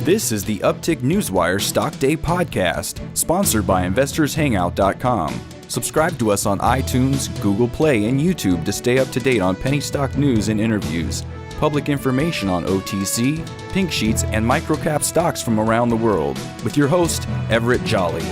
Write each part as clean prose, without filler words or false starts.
This is the Uptick Newswire Stock Day podcast, sponsored by InvestorsHangout.com. Subscribe to us on iTunes, Google Play, and YouTube to stay up to date on penny stock news and interviews, public information on OTC, pink sheets, and microcap stocks from around the world, with your host, Everett Jolly.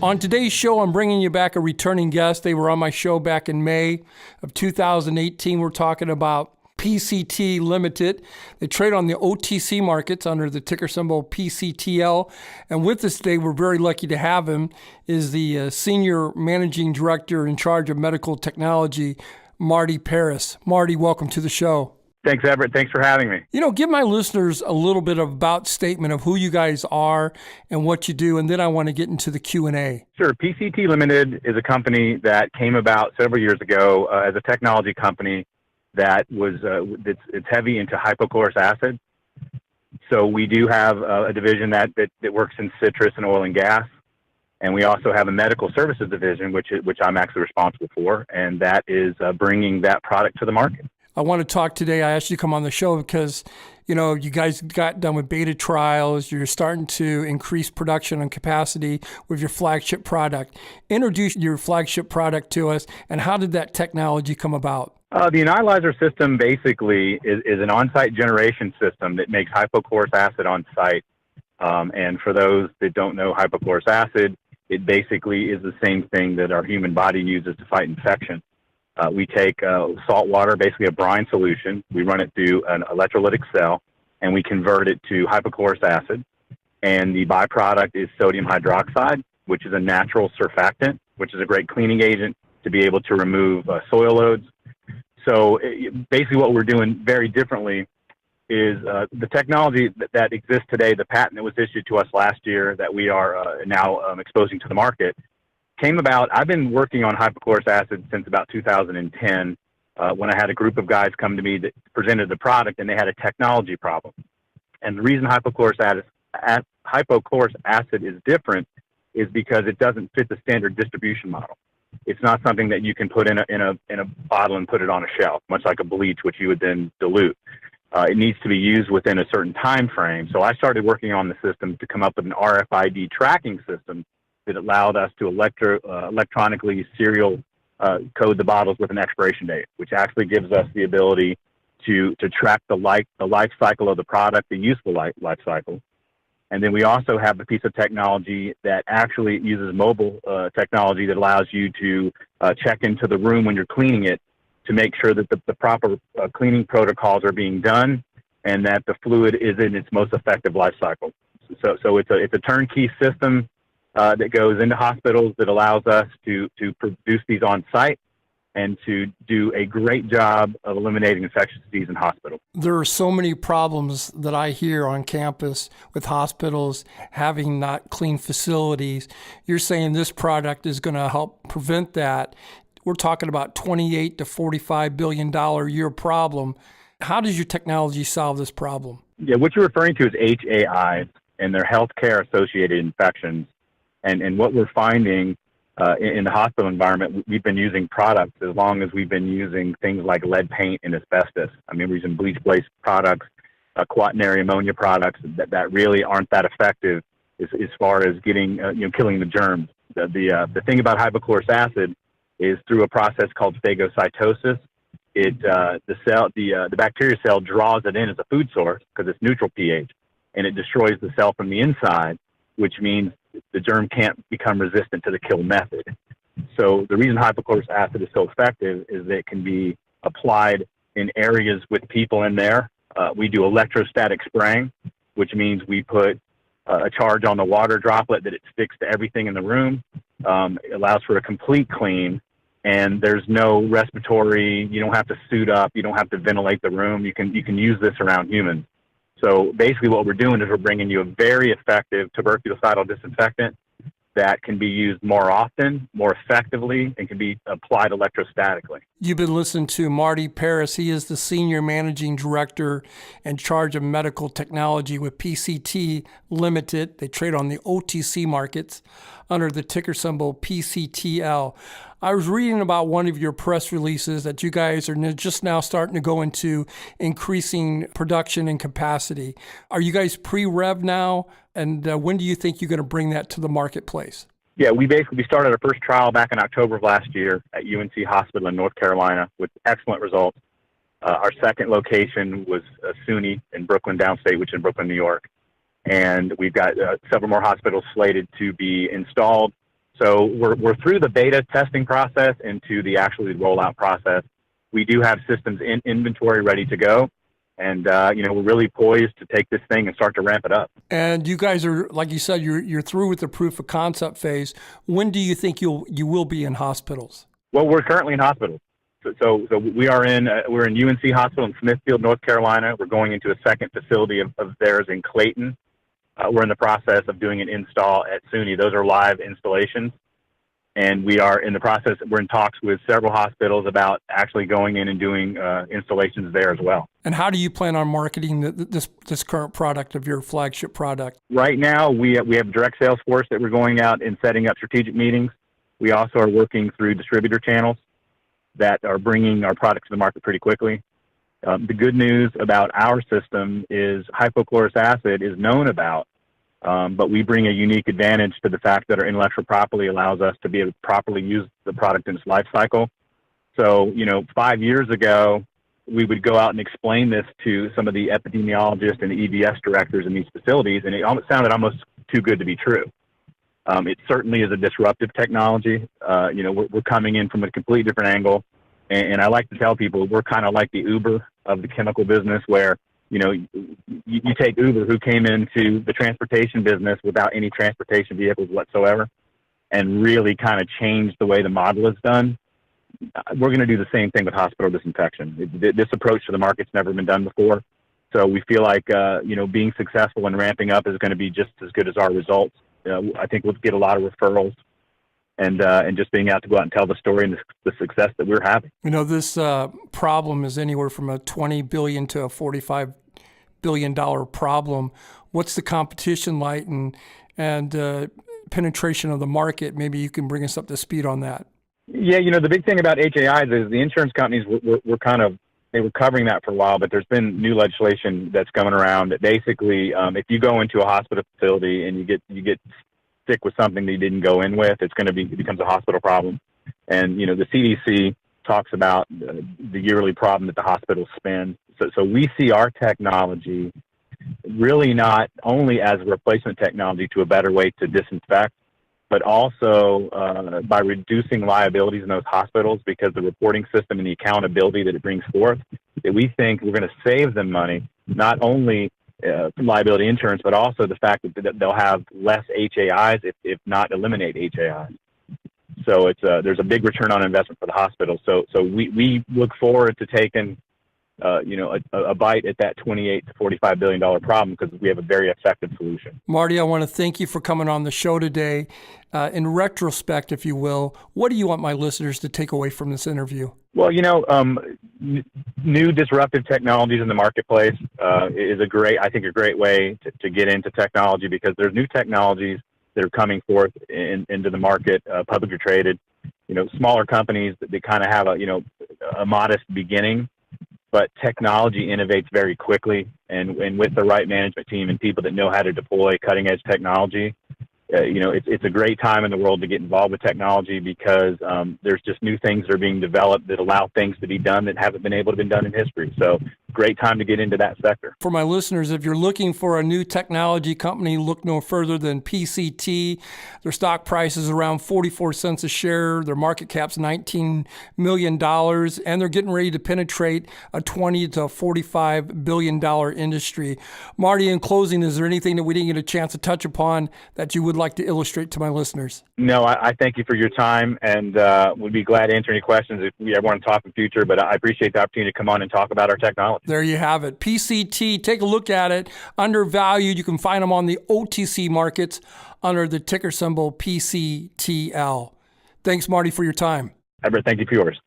On today's show, I'm bringing you back a returning guest. They were on my show back in May of 2018. We're talking about PCT Ltd. They trade on the OTC markets under the ticker symbol PCTL. And with us today, we're very lucky to have him, is the Senior Managing Director in charge of Medical Technology, Marty Paris. Marty, welcome to the show. Thanks, Everett. Thanks for having me. Give my listeners a little bit of about statement of who you guys are and what you do, and then I want to get into the Q&A. Sure. PCT Ltd. is a company that came about several years ago as a technology company that was it's heavy into hypochlorous acid. So we do have a division that works in citrus and oil and gas, and we also have a medical services division, which I'm actually responsible for, and that is bringing that product to the market. I want to talk today. I asked you to come on the show because, you guys got done with beta trials. You're starting to increase production and capacity with your flagship product. Introduce your flagship product to us, and how did that technology come about? The Annihilyzer system basically is an on-site generation system that makes hypochlorous acid on-site. And for those that don't know hypochlorous acid, it basically is the same thing that our human body uses to fight infection. We take salt water, basically a brine solution. We run it through an electrolytic cell, and we convert it to hypochlorous acid. And the byproduct is sodium hydroxide, which is a natural surfactant, which is a great cleaning agent to be able to remove soil loads. So basically what we're doing very differently is the technology that exists today, the patent that was issued to us last year that we are now exposing to the market, came about. I've been working on hypochlorous acid since about 2010 when I had a group of guys come to me that presented the product and they had a technology problem. And the reason hypochlorous acid is different is because it doesn't fit the standard distribution model. It's not something that you can put in a bottle and put it on a shelf, much like a bleach, which you would then dilute. It needs to be used within a certain time frame. So I started working on the system to come up with an RFID tracking system that allowed us to electronically serial code the bottles with an expiration date, which actually gives us the ability to track the life cycle of the product, the useful life cycle. And then we also have a piece of technology that actually uses mobile technology that allows you to check into the room when you're cleaning it to make sure that the proper cleaning protocols are being done and that the fluid is in its most effective life cycle. So it's a turnkey system that goes into hospitals that allows us to produce these on site and to do a great job of eliminating infectious disease in hospitals. There are so many problems that I hear on campus with hospitals having not clean facilities. You're saying this product is going to help prevent that. We're talking about $28 to $45 billion a year problem. How does your technology solve this problem? Yeah, what you're referring to is HAIs, and they're healthcare-associated infections. And what we're finding in the hospital environment, we've been using products as long as we've been using things like lead paint and asbestos. I mean, we're using bleach-based products, quaternary ammonia products that really aren't that effective as far as getting, killing the germs. The thing about hypochlorous acid is through a process called phagocytosis. The bacteria cell draws it in as a food source because it's neutral pH, and it destroys the cell from the inside, which means the germ can't become resistant to the kill method. So the reason hypochlorous acid is so effective is that it can be applied in areas with people in there. We do electrostatic spraying, which means we put a charge on the water droplet that it sticks to everything in the room. It allows for a complete clean, and there's no respiratory. You don't have to suit up. You don't have to ventilate the room. You can use this around humans. So basically what we're doing is we're bringing you a very effective tuberculocidal disinfectant that can be used more often, more effectively, and can be applied electrostatically. You've been listening to Marty Paris. He is the Senior Managing Director in charge of Medical Technology with PCT Ltd. They trade on the OTC markets under the ticker symbol PCTL. I was reading about one of your press releases that you guys are just now starting to go into increasing production and capacity. Are you guys pre-rev now? And when do you think you're going to bring that to the marketplace? Yeah, we started our first trial back in October of last year at UNC Hospital in North Carolina with excellent results. Our second location was SUNY in Brooklyn, downstate, which is in Brooklyn, New York. And we've got several more hospitals slated to be installed. So we're through the beta testing process into the actually rollout process. We do have systems in inventory ready to go. And, we're really poised to take this thing and start to ramp it up. And you guys are, like you said, you're through with the proof of concept phase. When do you think you will be in hospitals? Well, we're currently in hospitals. So we're in UNC Hospital in Smithfield, North Carolina. We're going into a second facility of theirs in Clayton. We're in the process of doing an install at SUNY. Those are live installations. And we're in talks with several hospitals about actually going in and doing installations there as well. And how do you plan on marketing this current product of your flagship product? Right now, we have a direct sales force that we're going out and setting up strategic meetings. We also are working through distributor channels that are bringing our product to the market pretty quickly. The good news about our system is hypochlorous acid is known about, but we bring a unique advantage to the fact that our intellectual property allows us to be able to properly use the product in its life cycle. So, 5 years ago, we would go out and explain this to some of the epidemiologists and the EVS directors in these facilities, and it sounded almost too good to be true. It certainly is a disruptive technology. We're coming in from a completely different angle. And I like to tell people we're kind of like the Uber of the chemical business where, you take Uber, who came into the transportation business without any transportation vehicles whatsoever and really kind of changed the way the model is done. We're going to do the same thing with hospital disinfection. This approach to the market's never been done before. So we feel like, being successful and ramping up is going to be just as good as our results. I think we'll get a lot of referrals and just being out to go out and tell the story and the success that we're having. This problem is anywhere from a $20 billion to a $45 billion problem. What's the competition like and penetration of the market? Maybe you can bring us up to speed on that. Yeah, the big thing about HAIs is the insurance companies they were covering that for a while, but there's been new legislation that's coming around that basically, if you go into a hospital facility and you get sick with something that you didn't go in with, it becomes a hospital problem. And, the CDC talks about the yearly problem that the hospitals spend. So we see our technology really not only as a replacement technology to a better way to disinfect, but also by reducing liabilities in those hospitals, because the reporting system and the accountability that it brings forth, that we think we're going to save them money, not only from liability insurance, but also the fact that they'll have less HAIs if not eliminate HAIs. So there's a big return on investment for the hospital. So we look forward to taking a bite at that $28 to $45 billion problem, because we have a very effective solution. Marty, I want to thank you for coming on the show today. In retrospect, if you will, what do you want my listeners to take away from this interview? Well, new disruptive technologies in the marketplace is a great way to get into technology, because there's new technologies that are coming forth into the market, publicly traded. Smaller companies that kind of have a modest beginning, but technology innovates very quickly, and with the right management team and people that know how to deploy cutting-edge technology, it's a great time in the world to get involved with technology, because there's just new things that are being developed that allow things to be done that haven't been able to be done in history. So great time to get into that sector. For my listeners, if you're looking for a new technology company, look no further than PCT. Their stock price is around 44 cents a share. Their market cap's $19 million, and they're getting ready to penetrate a $20 to $45 billion industry. Marty, in closing, is there anything that we didn't get a chance to touch upon that you would like to illustrate to my listeners? No, I thank you for your time, and would be glad to answer any questions if we ever want to talk in the future, but I appreciate the opportunity to come on and talk about our technology. There you have it. PCT, take a look at it. Undervalued. You can find them on the OTC markets under the ticker symbol PCTL. Thanks, Marty, for your time. Everett, thank you for yours.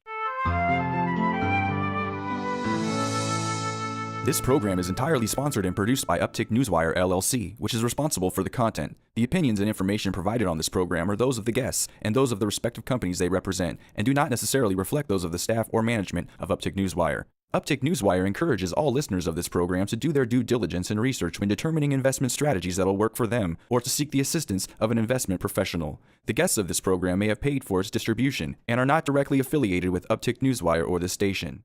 This program is entirely sponsored and produced by Uptick Newswire LLC, which is responsible for the content. The opinions and information provided on this program are those of the guests and those of the respective companies they represent, and do not necessarily reflect those of the staff or management of Uptick Newswire. Uptick Newswire encourages all listeners of this program to do their due diligence and research when determining investment strategies that will work for them, or to seek the assistance of an investment professional. The guests of this program may have paid for its distribution and are not directly affiliated with Uptick Newswire or this station.